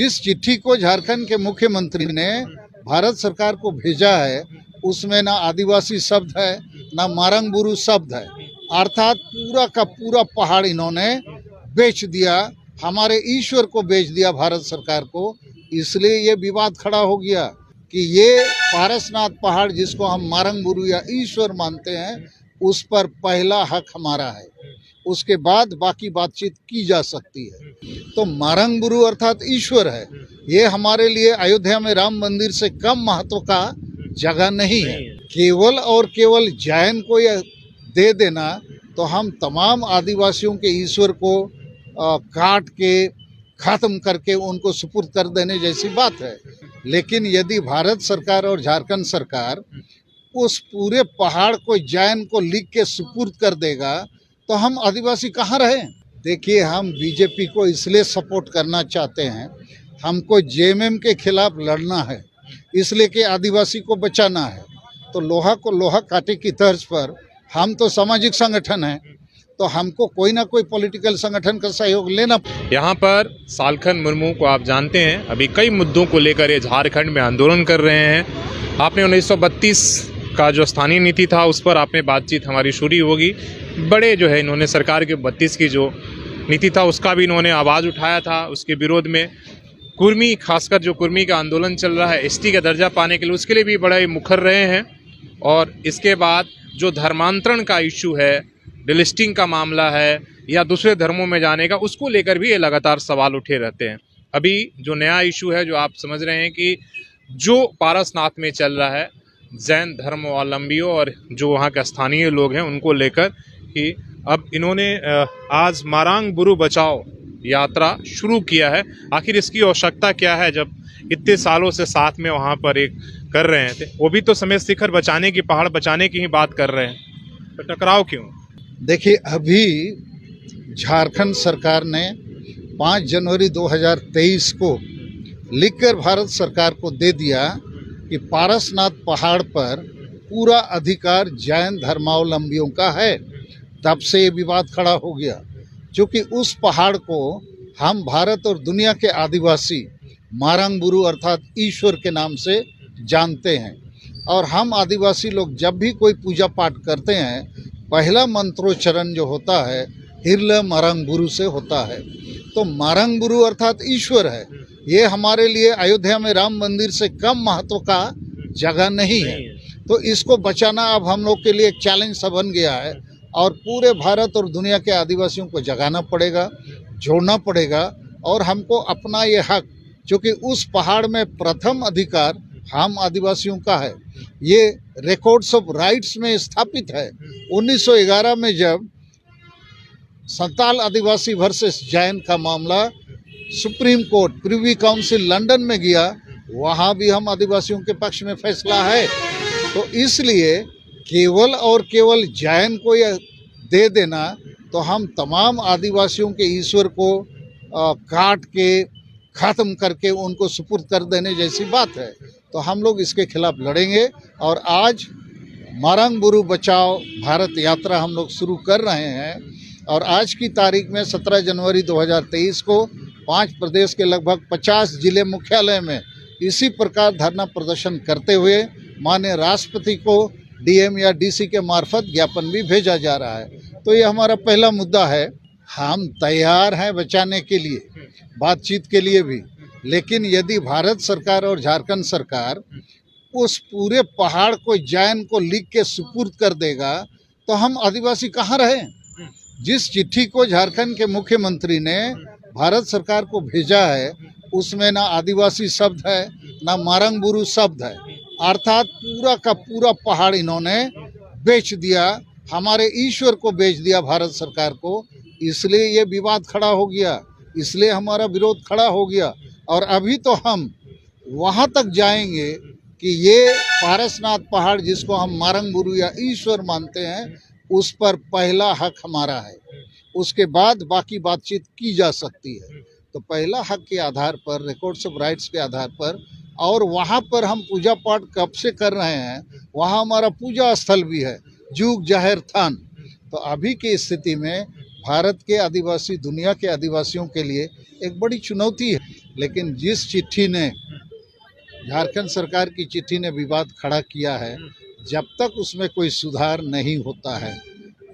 जिस चिट्ठी को झारखंड के मुख्यमंत्री ने भारत सरकार को भेजा है उसमें ना आदिवासी शब्द है ना मारंग बुरु शब्द है, अर्थात पूरा का पूरा पहाड़ इन्होंने बेच दिया, हमारे ईश्वर को बेच दिया भारत सरकार को। इसलिए ये विवाद खड़ा हो गया कि ये पारसनाथ पहाड़ जिसको हम मारंग बुरु या ईश्वर मानते हैं उस पर पहला हक हमारा है, उसके बाद बाकी बातचीत की जा सकती है। तो मारंग बुरु अर्थात ईश्वर है, ये हमारे लिए अयोध्या में राम मंदिर से कम महत्व का जगह नहीं है। केवल और केवल जैन को यह दे देना तो हम तमाम आदिवासियों के ईश्वर को काट के खत्म करके उनको सुपुर्द कर देने जैसी बात है। लेकिन यदि भारत सरकार और झारखंड सरकार उस पूरे पहाड़ को जैन को लिख के सुपुर्द कर देगा तो हम आदिवासी कहाँ रहें। देखिए, हम बीजेपी को इसलिए सपोर्ट करना चाहते हैं, हमको जेएमएम के खिलाफ लड़ना है, इसलिए कि आदिवासी को बचाना है। तो लोहा को लोहा काटे की तर्ज पर हम तो सामाजिक संगठन हैं, तो हमको कोई ना कोई पॉलिटिकल संगठन का सहयोग लेना। यहाँ पर सालखन मुर्मू को आप जानते हैं, अभी कई मुद्दों को लेकर ये झारखंड में आंदोलन कर रहे हैं। आपने 1932 का जो स्थानीय नीति था उस पर आपने बातचीत हमारी शुरू होगी। बड़े जो है इन्होंने सरकार के 32 की जो नीति था उसका भी इन्होंने आवाज़ उठाया था, उसके विरोध में। कुर्मी, खासकर जो कुर्मी का आंदोलन चल रहा है एसटी का दर्जा पाने के लिए, उसके लिए भी बड़े मुखर रहे हैं। और इसके बाद जो धर्मांतरण का इशू है, डिलिस्टिंग का मामला है या दूसरे धर्मों में जाने का, उसको लेकर भी ये लगातार सवाल उठे रहते हैं। अभी जो नया इशू है जो आप समझ रहे हैं कि जो पारसनाथ में चल रहा है जैन धर्मावलंबियों और जो वहाँ के स्थानीय लोग हैं उनको लेकर कि अब इन्होंने आज मारंग बुरु बचाओ यात्रा शुरू किया है। आखिर इसकी आवश्यकता क्या है जब इतने सालों से साथ में वहाँ पर एक कर रहे थे, वो भी तो समेत शिखर बचाने की, पहाड़ बचाने की ही बात कर रहे हैं, तो टकराव क्यों? देखिए, अभी झारखंड सरकार ने 5 जनवरी 2023 को लिखकर भारत सरकार को दे दिया कि पारसनाथ पहाड़ पर पूरा अधिकार जैन धर्मावलंबियों का है। तब से ये विवाद खड़ा हो गया, क्योंकि उस पहाड़ को हम भारत और दुनिया के आदिवासी मारंग बुरु अर्थात ईश्वर के नाम से जानते हैं। और हम आदिवासी लोग जब भी कोई पूजा पाठ करते हैं, पहला मंत्रोच्चारण जो होता है हिरल मारंग बुरु से होता है। तो मारंग बुरु अर्थात ईश्वर है, ये हमारे लिए अयोध्या में राम मंदिर से कम महत्व का जगह नहीं है। तो इसको बचाना अब हम लोग के लिए एक चैलेंज सा बन गया है और पूरे भारत और दुनिया के आदिवासियों को जगाना पड़ेगा, जोड़ना पड़ेगा। और हमको अपना ये हक, क्योंकि उस पहाड़ में प्रथम अधिकार हम आदिवासियों का है, ये रिकॉर्ड्स ऑफ राइट्स में स्थापित है। 1911 में जब संताल आदिवासी वर्सेस जैन का मामला Supreme Court Privy Council London में गया, वहाँ भी हम आदिवासियों के पक्ष में फैसला है। तो इसलिए केवल और केवल जैन को यह दे देना तो हम तमाम आदिवासियों के ईश्वर को काट के खत्म करके उनको सुपुर्द कर देने जैसी बात है। तो हम लोग इसके खिलाफ लड़ेंगे और आज मारंग बुरु बचाओ भारत यात्रा हम लोग शुरू कर रहे हैं। और आज की तारीख में 17 जनवरी 2023 को 5 प्रदेश के लगभग 50 जिले मुख्यालय में इसी प्रकार धरना प्रदर्शन करते हुए माननीय राष्ट्रपति को डीएम या डीसी के मार्फत ज्ञापन भी भेजा जा रहा है। तो ये हमारा पहला मुद्दा है। हम तैयार हैं बचाने के लिए, बातचीत के लिए भी, लेकिन यदि भारत सरकार और झारखंड सरकार उस पूरे पहाड़ को जैन को लिख के सुपुर्द कर देगा तो हम आदिवासी कहाँ रहें। जिस चिट्ठी को झारखंड के मुख्यमंत्री ने भारत सरकार को भेजा है उसमें ना आदिवासी शब्द है ना मारंग बुरु शब्द है, अर्थात पूरा का पूरा पहाड़ इन्होंने बेच दिया, हमारे ईश्वर को बेच दिया भारत सरकार को। इसलिए ये विवाद खड़ा हो गया, इसलिए हमारा विरोध खड़ा हो गया। और अभी तो हम वहाँ तक जाएंगे कि ये पारसनाथ पहाड़ जिसको हम मारंग बुरु या ईश्वर मानते हैं उस पर पहला हक हमारा है, उसके बाद बाकी बातचीत की जा सकती है। तो पहला हक के आधार पर, रिकॉर्ड्स ऑफ राइट्स के आधार पर, और वहाँ पर हम पूजा पाठ कब से कर रहे हैं, वहाँ हमारा पूजा स्थल भी है, जूग जाहिर थान। तो अभी की स्थिति में भारत के आदिवासी, दुनिया के आदिवासियों के लिए एक बड़ी चुनौती है। लेकिन जिस चिट्ठी ने, झारखंड सरकार की चिट्ठी ने विवाद खड़ा किया है, जब तक उसमें कोई सुधार नहीं होता है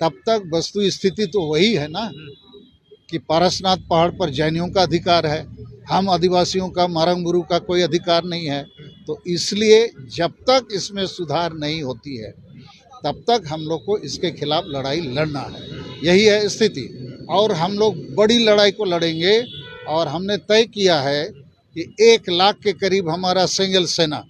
तब तक वस्तु स्थिति तो वही है ना कि पारसनाथ पहाड़ पर जैनियों का अधिकार है, हम आदिवासियों का, मारंगबुरु का कोई अधिकार नहीं है। तो इसलिए जब तक इसमें सुधार नहीं होती है तब तक हम लोग को इसके खिलाफ लड़ाई लड़ना है, यही है स्थिति। और हम लोग बड़ी लड़ाई को लड़ेंगे और हमने तय किया है कि 1 लाख के करीब हमारा सिंगल सेना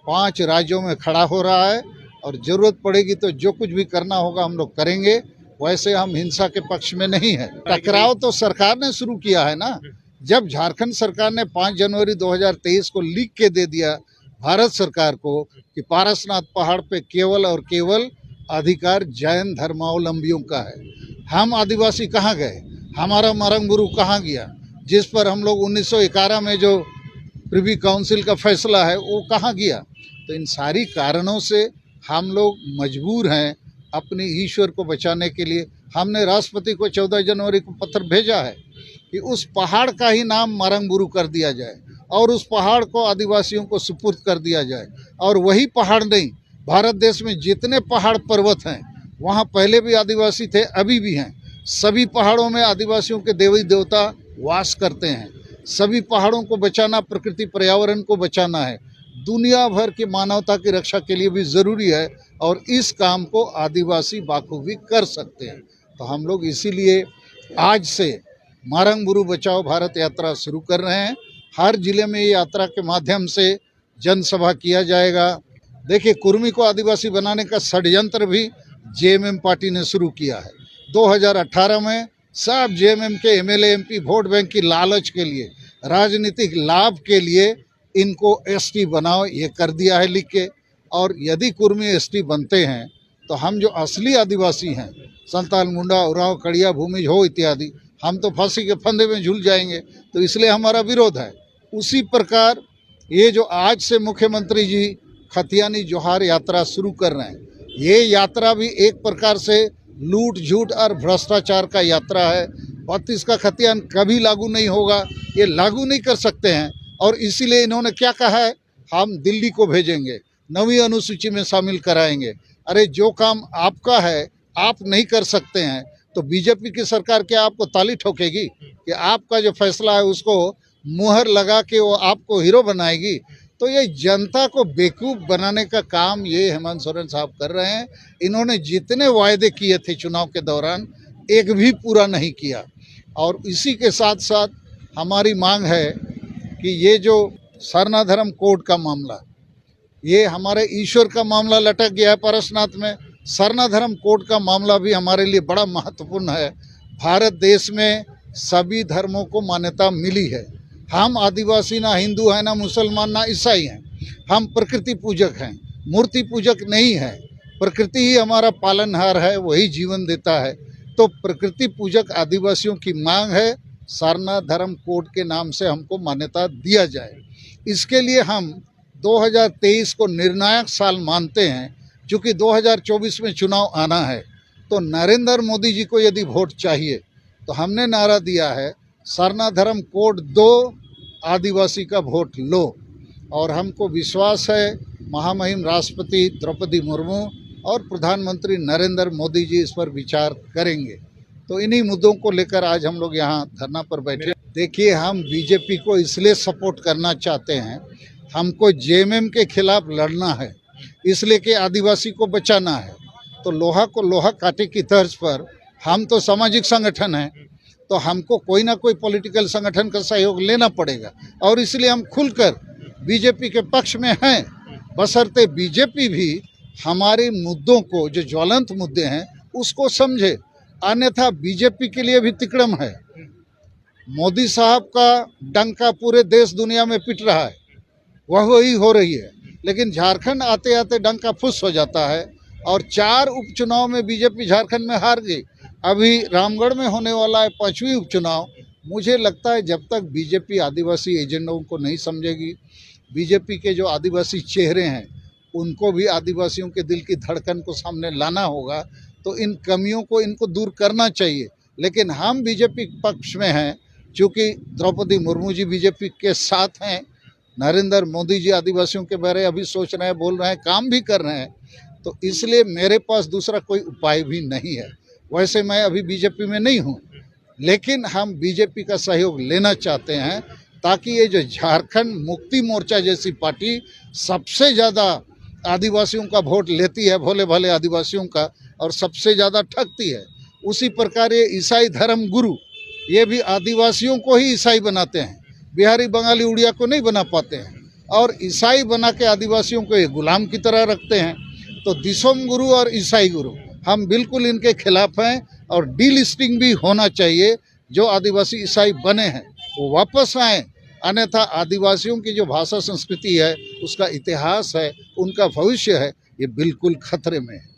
5 राज्यों में खड़ा हो रहा है और ज़रूरत पड़ेगी तो जो कुछ भी करना होगा हम लोग करेंगे। वैसे हम हिंसा के पक्ष में नहीं है। टकराव तो सरकार ने शुरू किया है ना। जब झारखंड सरकार ने 5 जनवरी 2023 को लिख के दे दिया भारत सरकार को कि पारसनाथ पहाड़ पे केवल और केवल अधिकार जैन धर्मावलंबियों का है, हम आदिवासी कहाँ गए, हमारा मारंगबुरु कहाँ गया, जिस पर हम लोग 1911 में जो प्रिवी काउंसिल का फैसला है वो कहाँ गया। तो इन सारी कारणों से हम लोग मजबूर हैं अपने ईश्वर को बचाने के लिए। हमने राष्ट्रपति को 14 जनवरी को पत्र भेजा है कि उस पहाड़ का ही नाम मारंगबुरु कर दिया जाए और उस पहाड़ को आदिवासियों को सुपुर्द कर दिया जाए। और वही पहाड़ नहीं, भारत देश में जितने पहाड़ पर्वत हैं वहाँ पहले भी आदिवासी थे, अभी भी हैं। सभी पहाड़ों में आदिवासियों के देवी देवता वास करते हैं। सभी पहाड़ों को बचाना, प्रकृति पर्यावरण को बचाना है, दुनिया भर की मानवता की रक्षा के लिए भी ज़रूरी है और इस काम को आदिवासी बाखूबी कर सकते हैं। तो हम लोग इसीलिए आज से मारंगबुरु बचाओ भारत यात्रा शुरू कर रहे हैं। हर जिले में ये यात्रा के माध्यम से जनसभा किया जाएगा। देखिए, कुर्मी को आदिवासी बनाने का षड्यंत्र भी जेएमएम पार्टी ने शुरू किया है। 2018 में सब जेएमएम के एमएलए एमपी वोट बैंक की लालच के लिए, राजनीतिक लाभ के लिए इनको एसटी बनाओ ये कर दिया है लिख के। और यदि कुर्मी एसटी बनते हैं तो हम जो असली आदिवासी हैं, संताल, मुंडा, उरांव, कड़िया, भूमिज हो इत्यादि, हम तो फांसी के फंदे में झूल जाएंगे। तो इसलिए हमारा विरोध है। उसी प्रकार ये जो आज से मुख्यमंत्री जी खतियानी जोहार यात्रा शुरू कर रहे हैं, ये यात्रा भी एक प्रकार से लूट झूठ और भ्रष्टाचार का यात्रा है। 32 का खतियान कभी लागू नहीं होगा, ये लागू नहीं कर सकते हैं। और इसीलिए इन्होंने क्या कहा है, हम दिल्ली को भेजेंगे, 9वीं अनुसूची में शामिल कराएंगे। अरे जो काम आपका है आप नहीं कर सकते हैं तो बीजेपी की सरकार क्या आपको ताली ठोकेगी कि आपका जो फैसला है उसको मुहर लगा के वो आपको हीरो बनाएगी। तो ये जनता को बेवकूफ़ बनाने का काम ये हेमंत सोरेन साहब कर रहे हैं। इन्होंने जितने वायदे किए थे चुनाव के दौरान एक भी पूरा नहीं किया। और इसी के साथ साथ हमारी मांग है कि ये जो सरनाधर्म कोड का मामला, ये हमारे ईश्वर का मामला लटक गया है पारसनाथ में। सरनाधर्म कोड का मामला भी हमारे लिए बड़ा महत्वपूर्ण है। भारत देश में सभी धर्मों को मान्यता मिली है। हम आदिवासी ना हिंदू हैं, ना मुसलमान, ना ईसाई हैं। हम प्रकृति पूजक हैं, मूर्ति पूजक नहीं है। प्रकृति ही हमारा पालनहार है, वही जीवन देता है। तो प्रकृति पूजक आदिवासियों की मांग है सरना धर्म कोड के नाम से हमको मान्यता दिया जाए। इसके लिए हम 2023 को निर्णायक साल मानते हैं। चूँकि 2024 में चुनाव आना है तो नरेंद्र मोदी जी को यदि वोट चाहिए तो हमने नारा दिया है सरना धर्म कोड दो, आदिवासी का वोट लो। और हमको विश्वास है महामहिम राष्ट्रपति द्रौपदी मुर्मू और प्रधानमंत्री नरेंद्र मोदी जी इस पर विचार करेंगे। तो इन्हीं मुद्दों को लेकर आज हम लोग यहाँ धरना पर बैठे। देखिए, हम बीजेपी को इसलिए सपोर्ट करना चाहते हैं, हमको जेएमएम के खिलाफ लड़ना है, इसलिए कि आदिवासी को बचाना है। तो लोहा को लोहा काटे की तर्ज पर हम तो सामाजिक संगठन हैं, तो हमको कोई ना कोई पॉलिटिकल संगठन का सहयोग लेना पड़ेगा। और इसलिए हम खुलकर बीजेपी के पक्ष में हैं, बशर्ते बीजेपी भी हमारे मुद्दों को, जो ज्वलंत मुद्दे हैं, उसको समझे। अन्यथा बीजेपी के लिए भी तिकड़म है। मोदी साहब का डंका पूरे देश दुनिया में पिट रहा है, वही हो रही है। लेकिन झारखंड आते आते डंका फुस हो जाता है और 4 उपचुनाव में बीजेपी झारखंड में हार गई। अभी रामगढ़ में होने वाला है 5वीं उपचुनाव। मुझे लगता है जब तक बीजेपी आदिवासी एजेंडों को नहीं समझेगी, बीजेपी के जो आदिवासी चेहरे हैं उनको भी आदिवासियों के दिल की धड़कन को सामने लाना होगा। तो इन कमियों को इनको दूर करना चाहिए। लेकिन हम बीजेपी पक्ष में हैं चूँकि द्रौपदी मुर्मू जी बीजेपी के साथ हैं, नरेंद्र मोदी जी आदिवासियों के बारे अभी सोच रहे हैं, बोल रहे हैं, काम भी कर रहे हैं, तो इसलिए मेरे पास दूसरा कोई उपाय भी नहीं है। वैसे मैं अभी बीजेपी में नहीं हूँ, लेकिन हम बीजेपी का सहयोग लेना चाहते हैं ताकि ये जो झारखंड मुक्ति मोर्चा जैसी पार्टी सबसे ज़्यादा आदिवासियों का वोट लेती है, भोले भाले आदिवासियों का, और सबसे ज़्यादा ठगती है, उसी प्रकार ये ईसाई धर्म गुरु ये भी आदिवासियों को ही ईसाई बनाते हैं, बिहारी बंगाली उड़िया को नहीं बना पाते हैं, और ईसाई बना के आदिवासियों को ये गुलाम की तरह रखते हैं। तो दिसोम गुरु और ईसाई गुरु हम बिल्कुल इनके खिलाफ हैं, और डीलिस्टिंग भी होना चाहिए। जो आदिवासी ईसाई बने हैं वो वापस आएँ, अन्यथा आदिवासियों की जो भाषा संस्कृति है, उसका इतिहास है, उनका भविष्य है, ये बिल्कुल खतरे में है।